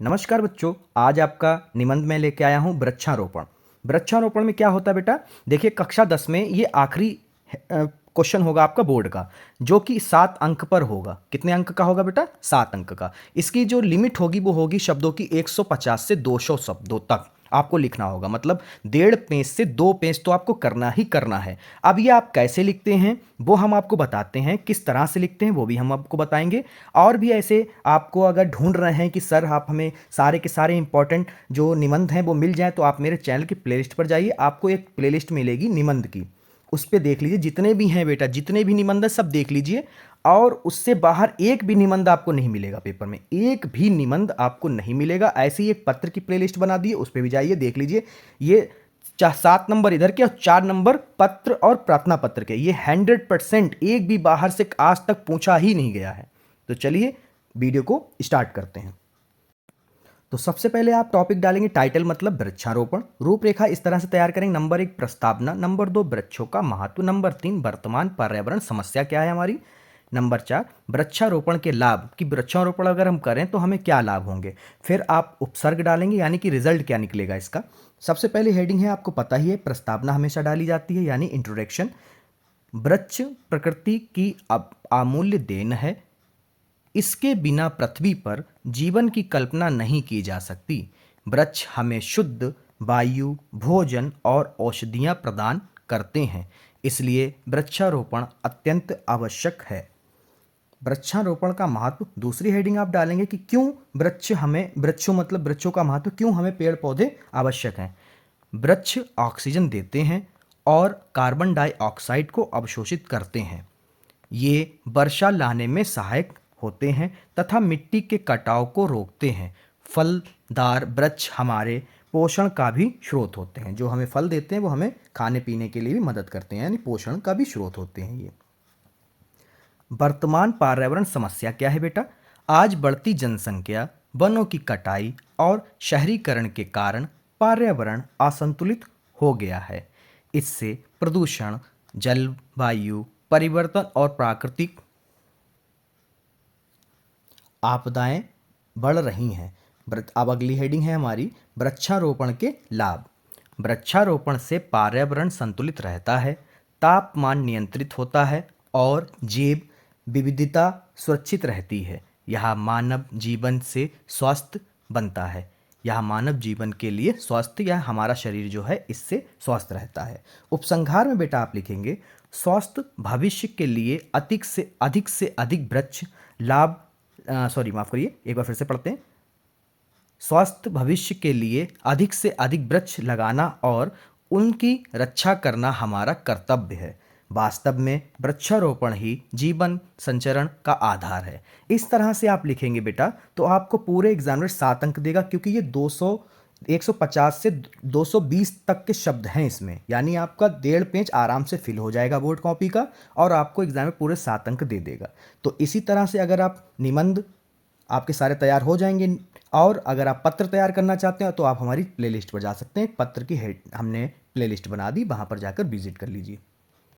नमस्कार बच्चों, आज आपका निबंध में लेके आया हूँ वृक्षारोपण। वृक्षारोपण में क्या होता है बेटा? देखिए कक्षा 10 में ये आखिरी क्वेश्चन होगा आपका बोर्ड का, जो कि 7 अंक पर होगा। कितने अंक का होगा बेटा? 7 अंक का। इसकी जो लिमिट होगी वो होगी शब्दों की 150 से 200 शब्दों तक आपको लिखना होगा। मतलब 1.5 पेज से 2 पेज तो आपको करना ही करना है। अब ये आप कैसे लिखते हैं वो हम आपको बताते हैं, किस तरह से लिखते हैं वो भी हम आपको बताएंगे। और भी ऐसे आपको अगर ढूंढ रहे हैं कि सर आप हमें सारे के सारे इंपॉर्टेंट जो निबंध हैं वो मिल जाए, तो आप मेरे चैनल की प्लेलिस्ट पर जाइए। आपको एक प्लेलिस्ट मिलेगी निबंध की, उस पर देख लीजिए। जितने भी हैं बेटा, जितने भी निबंध हैं सब देख लीजिए। और उससे बाहर एक भी निबंध आपको नहीं मिलेगा पेपर में, एक भी निबंध आपको नहीं मिलेगा। ऐसे ही एक पत्र की प्लेलिस्ट बना दी है, उस पर भी जाइए देख लीजिए। ये 7 नंबर इधर के और 4 नंबर पत्र और प्रार्थना पत्र के, ये 100% एक भी बाहर से आज तक पूछा ही नहीं गया है। तो चलिए वीडियो को स्टार्ट करते हैं। तो सबसे पहले आप टॉपिक डालेंगे टाइटल मतलब वृक्षारोपण। रूपरेखा इस तरह से तैयार करेंगे। नंबर 1 प्रस्तावना, नंबर 2 वृक्षों का महत्व, नंबर 3 वर्तमान पर्यावरण समस्या क्या है हमारी, नंबर 4 वृक्षारोपण के लाभ, कि वृक्षारोपण अगर हम करें तो हमें क्या लाभ होंगे। फिर आप उपसर्ग डालेंगे, यानी कि रिजल्ट क्या निकलेगा इसका। सबसे पहले हेडिंग है, आपको पता ही है, प्रस्तावना हमेशा डाली जाती है, यानी इंट्रोडक्शन। वृक्ष प्रकृति की अमूल्य देन है, इसके बिना पृथ्वी पर जीवन की कल्पना नहीं की जा सकती। वृक्ष हमें शुद्ध वायु, भोजन और औषधियाँ प्रदान करते हैं, इसलिए वृक्षारोपण अत्यंत आवश्यक है। वृक्षारोपण का महत्व, दूसरी हेडिंग आप डालेंगे कि क्यों वृक्ष हमें, वृक्षों मतलब वृक्षों का महत्व, क्यों हमें पेड़ पौधे आवश्यक हैं। वृक्ष ऑक्सीजन देते हैं और कार्बन डाइऑक्साइड को अवशोषित करते हैं। ये वर्षा लाने में सहायक होते हैं तथा मिट्टी के कटाव को रोकते हैं। फलदार वृक्ष हमारे पोषण का भी स्रोत होते हैं। जो हमें फल देते हैं वो हमें खाने पीने के लिए भी मदद करते हैं, यानी पोषण का भी स्रोत होते हैं ये। वर्तमान पर्यावरण समस्या क्या है बेटा? आज बढ़ती जनसंख्या, वनों की कटाई और शहरीकरण के कारण पर्यावरण असंतुलित हो गया है। इससे प्रदूषण, जलवायु परिवर्तन और प्राकृतिक आपदाएं बढ़ रही हैं। अब अगली हेडिंग है हमारी, वृक्षारोपण के लाभ। वृक्षारोपण से पर्यावरण संतुलित रहता है, तापमान नियंत्रित होता है और जैव विविधता सुरक्षित रहती है। यह मानव जीवन से स्वस्थ बनता है। यह मानव जीवन के लिए स्वस्थ, या हमारा शरीर जो है इससे स्वस्थ रहता है। उपसंहार में बेटा आप लिखेंगे, स्वस्थ भविष्य के लिए अधिक से अधिक वृक्ष लाभ, सॉरी माफ करिए, एक बार फिर से पढ़ते हैं। स्वस्थ भविष्य के लिए अधिक से अधिक वृक्ष लगाना और उनकी रक्षा करना हमारा कर्तव्य है। वास्तव में वृक्षारोपण ही जीवन संचरण का आधार है। इस तरह से आप लिखेंगे बेटा तो आपको पूरे एग्जाम में 7 अंक देगा, क्योंकि ये 150 से 220 तक के शब्द हैं इसमें, यानी आपका 1.5 पेज आराम से फिल हो जाएगा बोर्ड कॉपी का, और आपको एग्जाम में पूरे 7 अंक दे देगा। तो इसी तरह से अगर आप निबंध आपके सारे तैयार हो जाएंगे, और अगर आप पत्र तैयार करना चाहते हैं तो आप हमारी प्लेलिस्ट पर जा सकते हैं। पत्र की हेड हमने प्लेलिस्ट बना दी, वहाँ पर जाकर विजिट कर लीजिए।